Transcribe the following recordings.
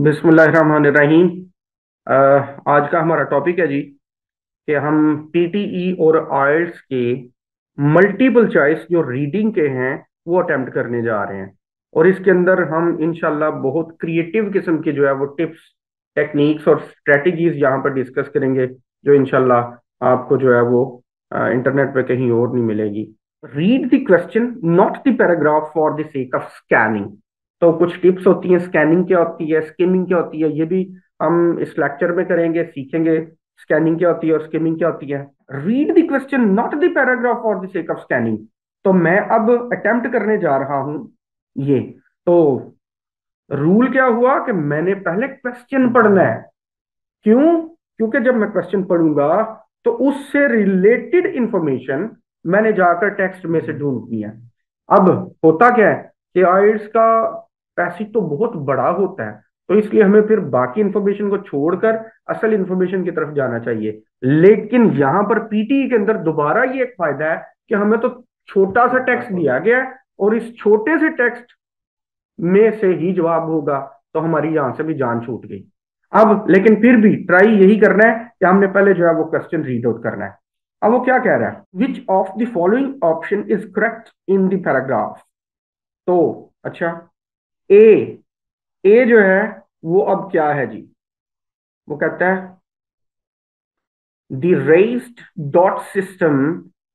बिस्मिल्लाहिर्रहमानिर्रहीम। आज का हमारा टॉपिक है जी कि हम पीटीई और आइल्स के मल्टीपल चॉइस जो रीडिंग के हैं वो अटेम्प्ट करने जा रहे हैं। और इसके अंदर हम इंशाल्लाह बहुत क्रिएटिव किस्म की जो है वो टिप्स, टेक्निक्स और स्ट्रेटजीज यहाँ पर डिस्कस करेंगे, जो इंशाल्लाह आपको जो है वो इंटरनेट पे कहीं और नहीं मिलेगी। Read the question not the paragraph for the sake of scanning. तो कुछ टिप्स होती हैं, स्कैनिंग क्या होती है, स्किमिंग क्या होती है, ये भी हम इस लेक्चर में करेंगे, सीखेंगे। स्कैनिंग क्या होती है और स्किमिंग क्या होती है। Read the question not the paragraph for the sake of scanning. तो मैं अब अटेम्प्ट करने जा रहा हूं ये। तो रूल क्या हुआ कि मैंने पहले क्वेश्चन पढ़ना है। क्यों? क्योंकि जब मैं क्वेश्चन पढ़ूंगा तो उससे रिलेटेड इंफॉर्मेशन मैंने जाकर टेक्स्ट में से ढूंढनी है। अब होता क्या है कि आइल्स का पैसेज तो बहुत बड़ा होता है, तो इसलिए हमें फिर बाकी इंफॉर्मेशन को छोड़कर असल इंफॉर्मेशन की तरफ जाना चाहिए। लेकिन यहां पर पीटी के अंदर दोबारा ये एक फायदा है कि हमें तो छोटा सा टेक्स्ट दिया गया है और इस छोटे से टेक्स्ट में से ही जवाब होगा, तो हमारी यहां से भी जान छूट गई। अब लेकिन फिर भी ट्राई यही करना है कि हमने पहले जो है वो क्वेश्चन रीड आउट करना है। अब वो क्या कह रहा है, which of the following option is correct in the paragraph. तो अच्छा, ए ए जो है वो अब क्या है जी। वो कहता है the raised dot system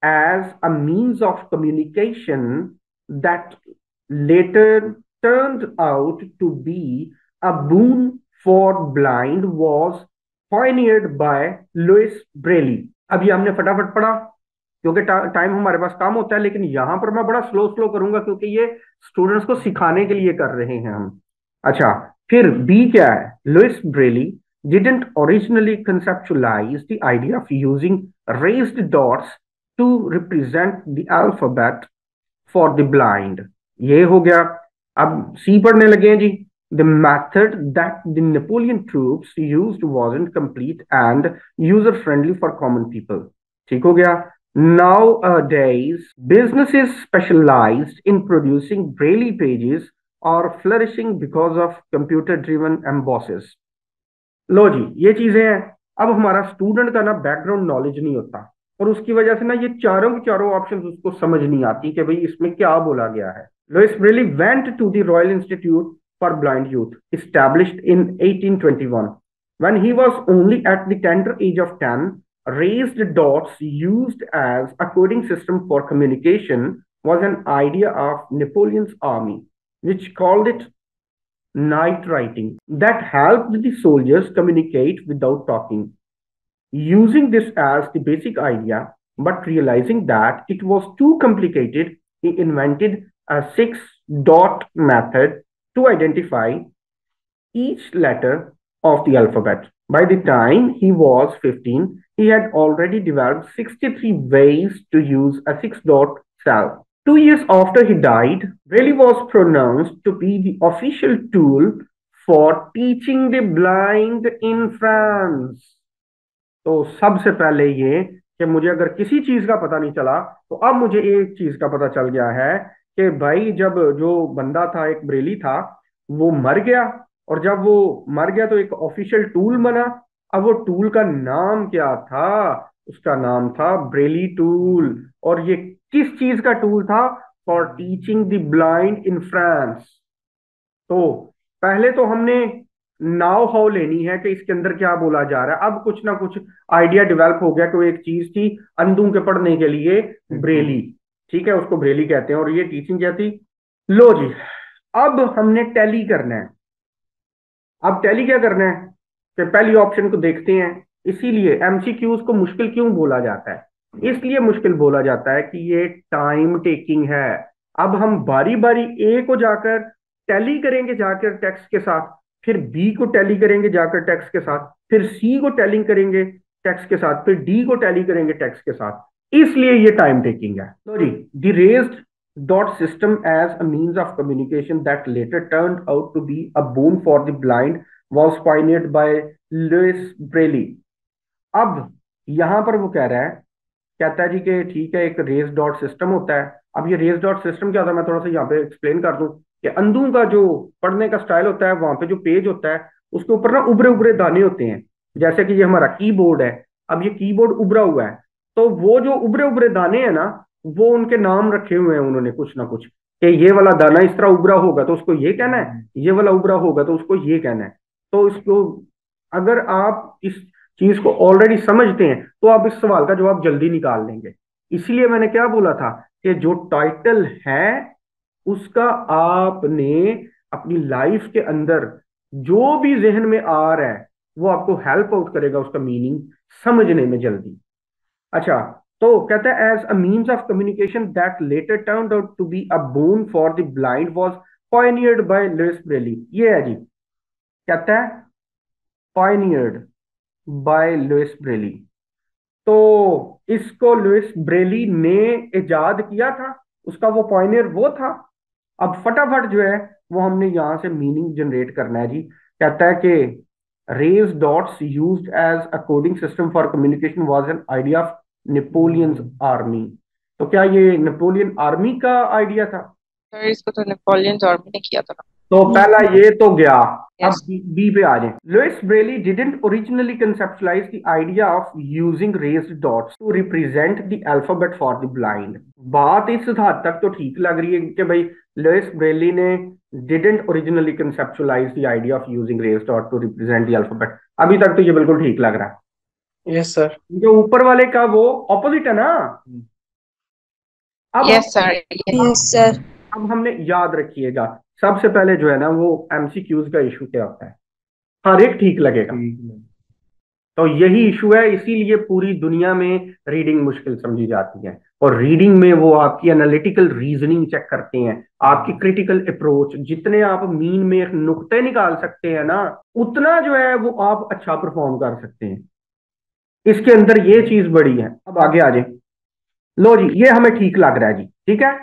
as a means of communication that later turned out to be a boon for blind was pioneered by Louis Braille। अभी हमने फटाफट पढ़ा क्योंकि टाइम हमारे पास कम होता है, लेकिन यहां पर मैं बड़ा स्लो स्लो करूंगा क्योंकि ये स्टूडेंट्स को सिखाने के लिए कर रहे हैं हम। अच्छा, फिर बी क्या है, Louis Braille didn't originally conceptualize the idea of using raised dots to represent the alphabet for the blind। ये हो गया। अब सी पढ़ने लगे हैं जी। The method that the Napoleon troops used wasn't complete and user friendly for common people। ठीक हो गया। Nowadays, businesses specialized in producing braille pages are flourishing because of computer driven embosses। लो जी, ये चीजें हैं। अब हमारा स्टूडेंट का ना बैकग्राउंड नॉलेज नहीं होता, और उसकी वजह से ना ये चारों की चारों ऑप्शंस उसको समझ नहीं आती कि भाई इसमें क्या बोला गया है। Louis Braille went to the Royal Institute for Blind Youth established in 1821 when he was only at the tender age of 10। raised dots used as a coding system for communication was an idea of Napoleon's army, which called it night writing, that helped the soldiers communicate without talking. Using this as the basic idea, but realizing that it was too complicated, he invented a six dot method to identify each letter of the alphabet. By the time he was 15, he had already developed 63 ways to use a six dot cell. 2 years after he died, Braille was pronounced to be the official tool for teaching the blind in France। तो सबसे पहले ये कि मुझे अगर किसी चीज का पता नहीं चला, तो अब मुझे एक चीज का पता चल गया है कि भाई जब जो बंदा था, एक ब्रेली था, वो मर गया। और जब वो मर गया तो एक ऑफिशियल टूल बना। अब वो टूल का नाम क्या था? उसका नाम था ब्रेली टूल। और ये किस चीज का टूल था? For teaching the blind in France. तो पहले तो हमने नाव हाउ लेनी है कि इसके अंदर क्या बोला जा रहा है। अब कुछ ना कुछ आइडिया डेवलप हो गया कि वो एक चीज थी अंधों के पढ़ने के लिए, ब्रेली। ठीक है, उसको ब्रेली कहते हैं। और ये टीचिंग क्या थी? लो जी, अब हमने टैली करना है। अब टैली क्या करना है कि पहली ऑप्शन को देखते हैं। इसीलिए एमसीक्यूज को मुश्किल क्यों बोला जाता है? इसलिए मुश्किल बोला जाता है कि ये टाइम टेकिंग है। अब हम बारी बारी ए को जाकर टैली करेंगे जाकर टेक्स्ट के साथ, फिर बी को टैली करेंगे जाकर टेक्स्ट के साथ, फिर सी को टैली करेंगे टेक्स्ट के साथ, फिर डी को टैली करेंगे टेक्स्ट के साथ। इसलिए ये टाइम टेकिंग है। Sorry, the raised dot system as a means of communication that later turned out to be a boon for the blind was pioneered by Louis Braille। अब यहां पर वो कह रहा है, कहता है जी कि ठीक है, एक रेस डॉट सिस्टम होता है। अब ये रेस डॉट सिस्टम क्या होता है, मैं थोड़ा सा यहाँ पे एक्सप्लेन कर दूं। कि अंधों का जो पढ़ने का स्टाइल होता है, वहां पे जो पेज होता है उसके ऊपर ना उभरे उभरे दाने होते हैं। जैसे कि ये हमारा कीबोर्ड है, अब ये कीबोर्ड उभरा हुआ है, तो वो जो उभरे उभरे दाने हैं ना, वो उनके नाम रखे हुए हैं उन्होंने कुछ ना कुछ, कि ये वाला दाना इस तरह उभरा होगा तो उसको ये कहना है, ये वाला उभरा होगा तो उसको ये कहना है। तो इसको, अगर आप इस चीज को ऑलरेडी समझते हैं तो आप इस सवाल का जवाब जल्दी निकाल लेंगे। इसलिए मैंने क्या बोला था कि जो टाइटल है उसका आपने अपनी लाइफ के अंदर जो भी जहन में आ रहा है वो आपको हेल्प आउट करेगा उसका मीनिंग समझने में जल्दी। अच्छा, तो कहता है as a means of communication that later turned out to be a boon for the blind was pioneered by Louis Braille. ये है जी, कहता है pioneered बाय लुइस ब्रेली। तो इसको लुइस ब्रेली ने इजाद किया था, उसका वो पॉइनियर वो था। अब फटाफट जो है वो हमने यहां से मीनिंग जनरेट करना है जी। कहता है कि raised dots used as a coding system for communication was an idea of Napoleon's army. तो क्या ये नेपोलियन आर्मी का आइडिया था? सर इसको तो नेपोलियन आर्मी ने किया था ना। तो पहला ये तो गया। अब यस। बी पे आ जाए। Louis Braille didn't originally conceptualize the idea of using raised dots to represent the alphabet for the blind. बात इस हद तक तो ठीक लग रही है कि भाई लुइस ब्रेली ने didn't originally conceptualize the idea of using raised dot to represent the alphabet. अभी तक तो ये बिल्कुल ठीक लग रहा है। Yes sir. जो ऊपर वाले का वो ऑपोजिट है ना। अब यस सर। Yes sir. अब हमने याद रखिएगा, सबसे पहले जो है ना वो एमसीक्यूज का इशू क्या होता है, हर एक ठीक लगेगा। तो यही इशू है, इसीलिए पूरी दुनिया में रीडिंग मुश्किल समझी जाती है। और रीडिंग में वो आपकी एनालिटिकल रीजनिंग चेक करते हैं, आपकी क्रिटिकल अप्रोच, जितने आप मीन में एक नुक्ते निकाल सकते हैं ना, उतना जो है वो आप अच्छा परफॉर्म कर सकते हैं। इसके अंदर ये चीज बड़ी है। अब आगे आ जाए। लो जी, ये हमें ठीक लग रहा है जी, ठीक है,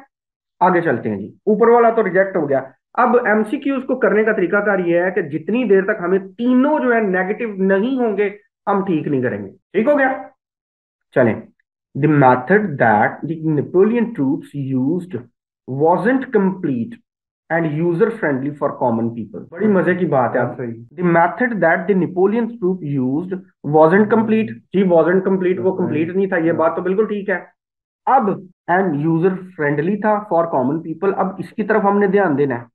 आगे चलते हैं जी। ऊपर वाला तो रिजेक्ट हो गया। अब एमसीक्यूज को करने का तरीकाकार ये है कि जितनी देर तक हमें तीनों जो है नेगेटिव नहीं होंगे हम ठीक नहीं करेंगे। ठीक हो गया, चलें। The method that the Napoleon troops used wasn't complete and user friendly for common people। बड़ी मजे की बात है। आप सही, the method that the Napoleon troop used wasn't complete जी, wasn't complete, वो कंप्लीट नहीं था, ये बात तो बिल्कुल ठीक है। अब एंड यूजर फ्रेंडली था फॉर कॉमन पीपल, अब इसकी तरफ हमने ध्यान देना है।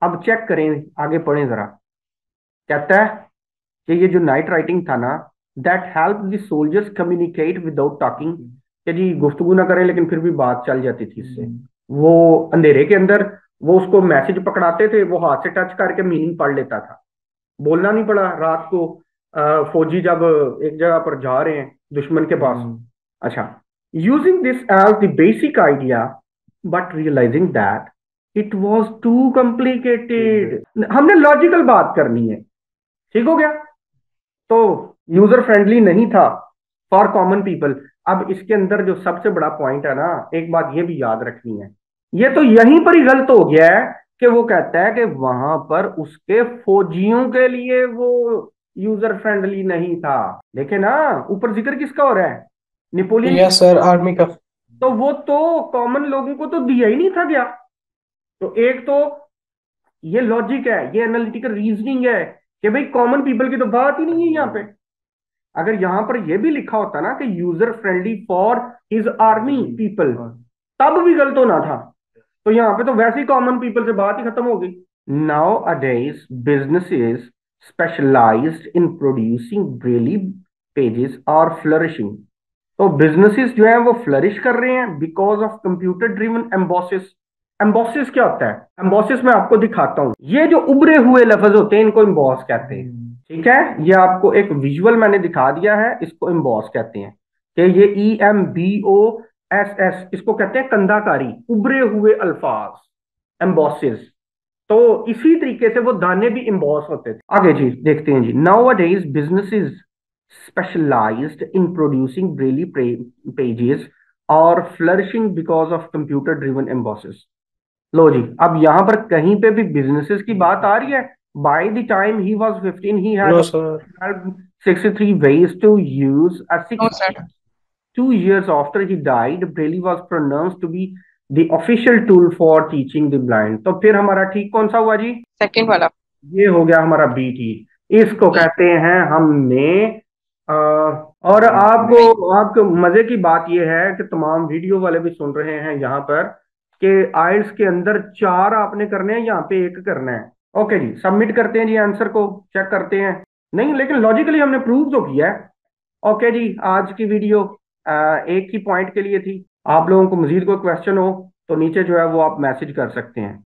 अब चेक करें, आगे पढ़ें जरा। कहता है कि ये जो नाइट राइटिंग था ना, that help the soldiers communicate without talking, कि जी गुफ्तगू ना करें लेकिन फिर भी बात चल जाती थी इससे। वो अंधेरे के अंदर वो उसको मैसेज पकड़ाते थे, वो हाथ से टच करके मीनिंग पढ़ लेता था, बोलना नहीं पड़ा। रात को फौजी जब एक जगह पर जा रहे हैं दुश्मन के पास, अच्छा, using this as the basic idea but realizing that it was too complicated. हमने लॉजिकल बात करनी है। ठीक हो गया, तो यूजर फ्रेंडली नहीं था फॉर कॉमन पीपल। अब इसके अंदर जो सबसे बड़ा पॉइंट है ना, एक बात ये भी याद रखनी है, ये तो यहीं पर ही गलत हो गया है कि वो कहता है कि वहां पर उसके फौजियों के लिए वो यूजर फ्रेंडली नहीं था। देखे ना, ऊपर जिक्र किसका हो रहा है, नेपोलियन। यस सर, आर्मी का। तो वो तो कॉमन लोगों को तो दिया ही नहीं था गया। तो एक तो ये लॉजिक है, ये एनालिटिकल रीजनिंग है कि भाई कॉमन पीपल की तो बात ही नहीं है यहाँ पे। अगर यहां पर यह भी लिखा होता ना कि user friendly for his army people, तब भी गलत होना था। तो यहाँ पे तो वैसे ही कॉमन पीपल से बात ही खत्म हो गई। Nowadays businesses specialized in producing Braille pages और फ्लरिशिंग। तो बिजनेसेस जो है वो फ्लरिश कर रहे हैं because of computer driven embossers. Embossers क्या होता है? एम्बॉसिस मैं आपको दिखाता हूं। ये जो उभरे हुए लफ्ज होते हैं इनको एम्बॉस कहते हैं। ठीक है, ये आपको एक विजुअल मैंने दिखा दिया है, इसको एम्बॉस कहते हैं। कि ये EMBOSS, इसको कहते हैं कंधाकारी, उभरे हुए अल्फाज, एम्बॉसिस। तो इसी तरीके से वो दाने भी एम्बॉस होते थे। आगे जी देखते हैं जी। नाउ अडेज businesses specialized in producing braille pages और flourishing because of computer driven embosses। लो जी, अब यहां पर कहीं पे भी बिजनेसेस की बात आ रही है? By the time he was 15 he no had sir. 63 ways to use a no sir. 2 years after he died braille was pronounced to be the official tool for teaching the blind. तो फिर हमारा ठीक कौन सा हुआ जी? Second वाला। ये हो गया हमारा बीटी। इसको बी। कहते हैं हमने और आपको आपको मजे की बात यह है कि तमाम वीडियो वाले भी सुन रहे हैं यहाँ पर कि आइल्स के अंदर 4 आपने करने हैं, यहाँ पे 1 करना है। ओके जी, सबमिट करते हैं जी, आंसर को चेक करते हैं। नहीं, लेकिन लॉजिकली हमने प्रूव तो किया है। ओके जी, आज की वीडियो एक ही पॉइंट के लिए थी। आप लोगों को मजीद कोई क्वेश्चन हो तो नीचे जो है वो आप मैसेज कर सकते हैं।